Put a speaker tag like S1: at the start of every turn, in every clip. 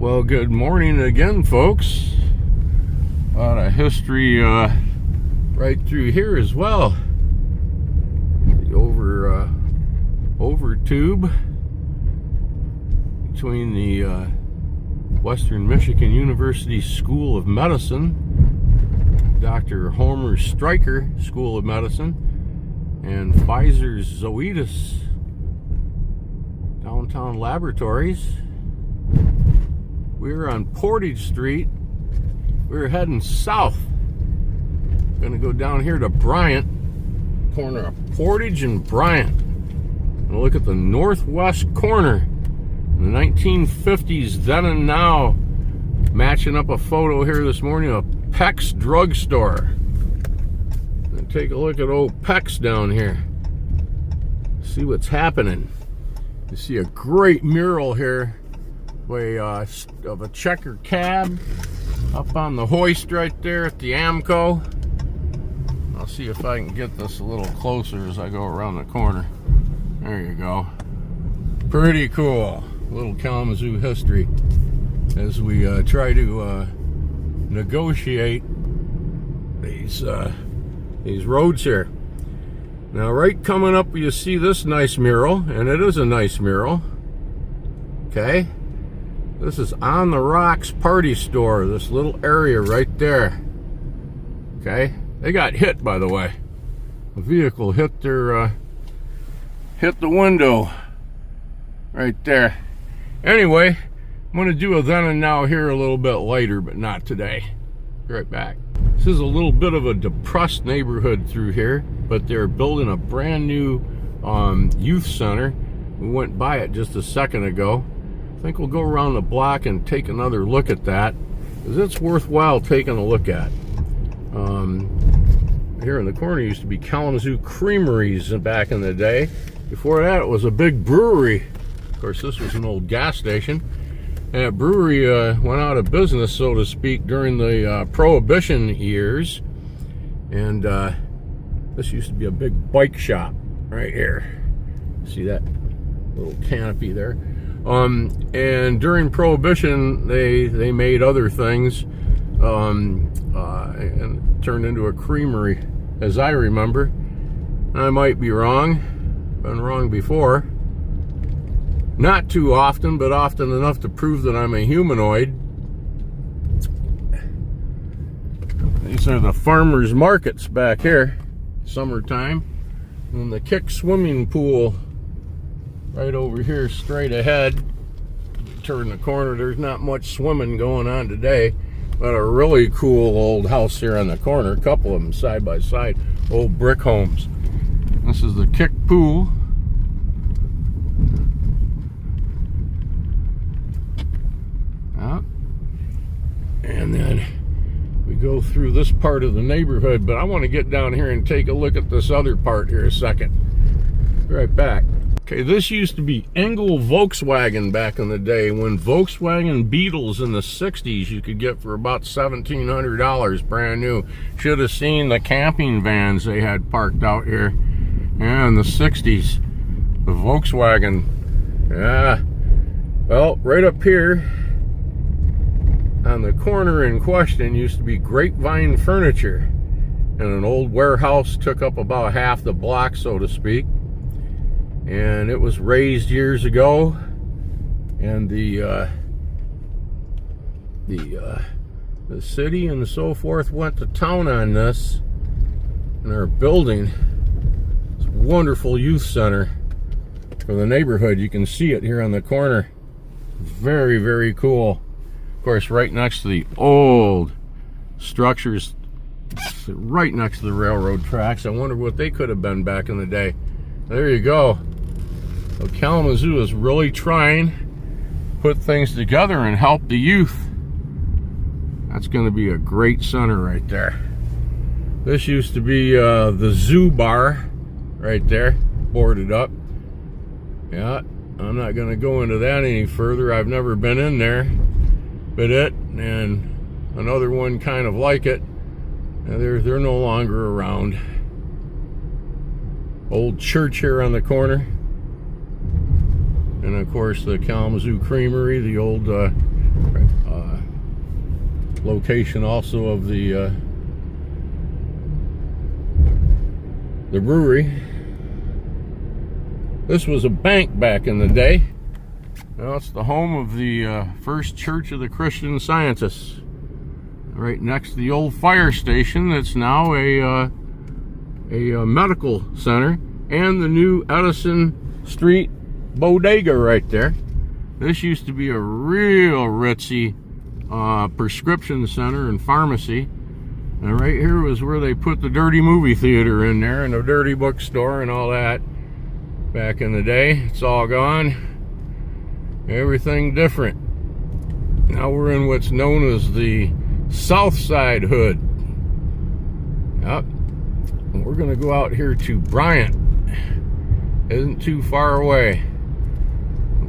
S1: Well, good morning again, folks. A lot of history right through here as well. The over tube between the Western Michigan University School of Medicine, Dr. Homer Stryker School of Medicine, and Pfizer's Zoetis Downtown Laboratories. We were on Portage Street. We were heading south. Gonna go down here to Bryant, corner of Portage and Bryant. Gonna look at the northwest corner, the 1950s then and now. Matching up a photo here this morning of Pecks drugstore. And take a look at old Pecks down here. See what's happening. You see a great mural here of a checker cab up on the hoist right there at the Amco. I'll see if I can get this a little closer as I go around the corner. There you go. Pretty cool. A little Kalamazoo history as we try to negotiate these roads here. Now, right coming up, you see this nice mural, and it is a nice mural. Okay. This is On the Rocks Party Store, this little area right there. Okay, they got hit, by the way. A vehicle hit the window right there. Anyway, I'm going to do a then and now here a little bit later, but not today. Be right back. This is a little bit of a depressed neighborhood through here, but they're building a brand new youth center. We went by it just a second ago. I think we'll go around the block and take another look at that, because it's worthwhile taking a look at. Here in the corner used to be Kalamazoo Creameries back in the day. Before that, it was a big brewery. Of course, this was an old gas station. And that brewery went out of business, so to speak, during the Prohibition years. And this used to be a big bike shop right here. See that little canopy there? And during Prohibition, they made other things and turned into a creamery, as I remember. I might be wrong. Been wrong before. Not too often, but often enough to prove that I'm a humanoid. These are the farmers markets back here, summertime. And the Kick swimming pool right over here straight ahead. Turn the corner, there's not much swimming going on today, but a really cool old house here on the corner, a couple of them side by side, old brick homes. This is the Kick pool. And then we go through this part of the neighborhood, but I want to get down here and take a look at this other part here a second. Be right back. Okay, this used to be Engel Volkswagen back in the day, when Volkswagen Beetles in the 60s you could get for about $1,700 brand new. Should have seen the camping vans they had parked out here. Yeah, in the 60s. The Volkswagen. Yeah. Well, right up here on the corner in question used to be Grapevine Furniture. And an old warehouse took up about half the block, so to speak. And it was raised years ago, and the city and so forth went to town on this, and are building this wonderful youth center for the neighborhood. You can see it here on the corner. Very, very cool. Of course, right next to the old structures, right next to the railroad tracks. I wonder what they could have been back in the day. There you go. So Kalamazoo is really trying to put things together and help the youth. That's going to be a great center right there. This used to be the zoo bar right there, boarded up. Yeah, I'm not going to go into that any further. I've never been in there. But it and another one kind of like it, they're no longer around. Old church here on the corner. And of course the Kalamazoo Creamery, the old right Location also of the brewery. This was a bank back in the day. Well, it's the home of the First Church of the Christian Scientists, right next to the old fire station that's now a medical center, and the new Edison Street bodega right there. This used to be a real ritzy prescription center and pharmacy. And right here was where they put the dirty movie theater in there, and the dirty bookstore and all that back in the day. It's all gone. Everything different. Now we're in what's known as the South Side Hood. Yep. And we're gonna go out here to Bryant. Isn't too far away.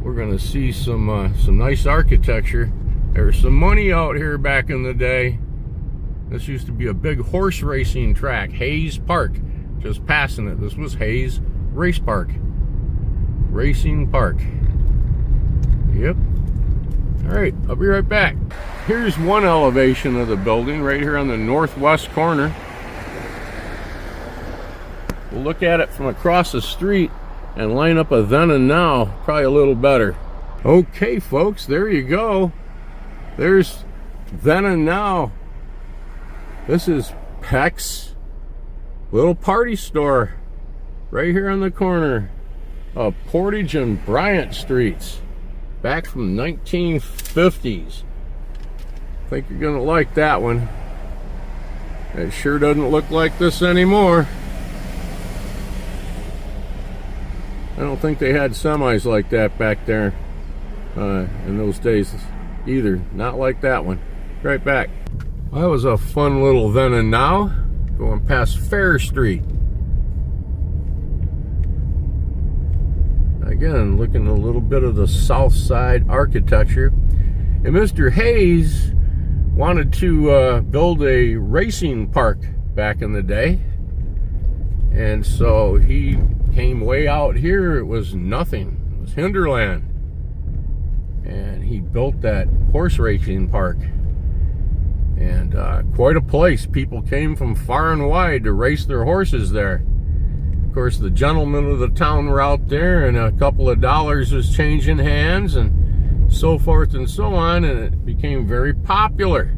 S1: We're gonna see some nice architecture. There was some money out here back in the day. This used to be a big horse racing track, Hayes Park. Just passing it. This was Hayes Race Park. Racing Park. Yep. Alright, I'll be right back. Here's one elevation of the building right here on the northwest corner. We'll look at it from across the street and line up a then and now, probably a little better. Okay, folks, there you go. There's then and now. This is Pecks little party store right here on the corner of Portage and Bryant Streets, back from 1950s. I think you're gonna like that one. It sure doesn't look like this anymore. I don't think they had semis like that back there in those days either. Not like that one. Right back. Well, that was a fun little then and now, going past Fair Street. Again, looking at a little bit of the South Side architecture. And Mr. Hayes wanted to build a racing park back in the day. And so he came way out here. It was nothing. It was hinterland. And he built that horse racing park. And quite a place. People came from far and wide to race their horses there. Of course, the gentlemen of the town were out there, and a couple of dollars was changing hands, and so forth and so on, and it became very popular.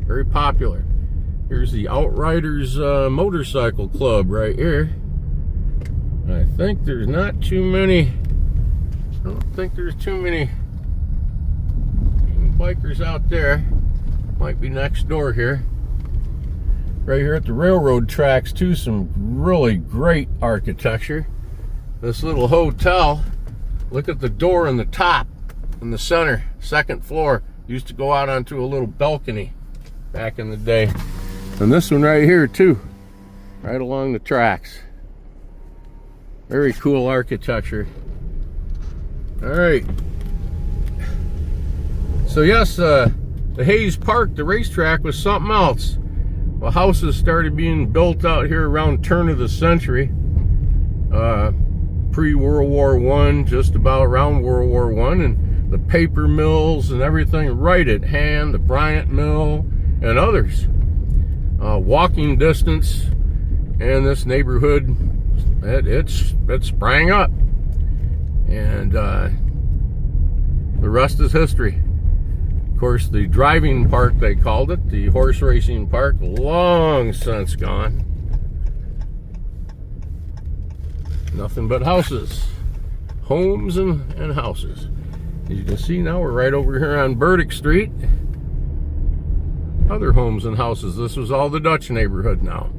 S1: Very popular. Here's the Outriders Motorcycle Club right here. I think there's not too many. I don't think there's too many bikers out there. Might be next door here. Right here at the railroad tracks too, some really great architecture. This little hotel, look at the door in the top, in the center, second floor. Used to go out onto a little balcony back in the day. And this one right here too, right along the tracks. Very cool architecture. All right. So yes, the Hayes Park, the racetrack, was something else. Well, houses started being built out here around turn of the century. Pre-World War I, just about around World War I, and the paper mills and everything right at hand, the Bryant Mill and others. Walking distance, and this neighborhood, it sprang up. And the rest is history. Of course, the driving park, they called it, the horse racing park, long since gone. Nothing but houses, homes and houses. As you can see now, we're right over here on Burdick Street. Other homes and houses. This was all the Dutch neighborhood now,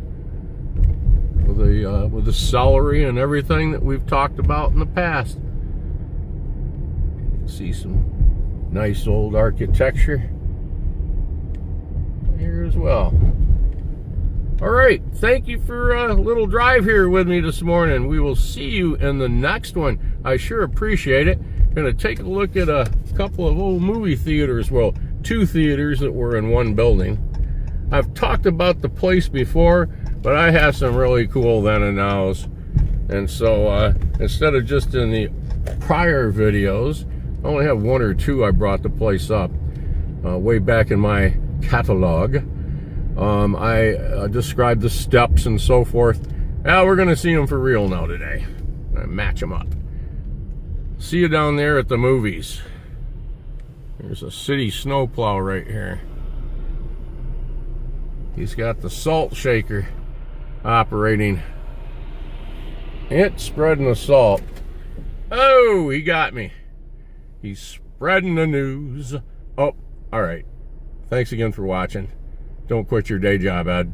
S1: with the celery and everything that we've talked about in the past. You can see some nice old architecture here as well. All right, thank you for a little drive here with me this morning. We will see you in the next one. I sure appreciate it. Gonna take a look at a couple of old movie theaters. Well, two theaters that were in one building. I've talked about the place before, but I have some really cool then and nows. And so instead of just in the prior videos, I only have one or two. I brought the place up way back in my catalog. I described the steps and so forth. Well, we're going to see them for real now today. Match them up. See you down there at the movies. There's a city snowplow right here. He's got the salt shaker operating. It's spreading the salt. Oh, he got me. He's spreading the news. Oh, all right. Thanks again for watching. Don't quit your day job, Ed.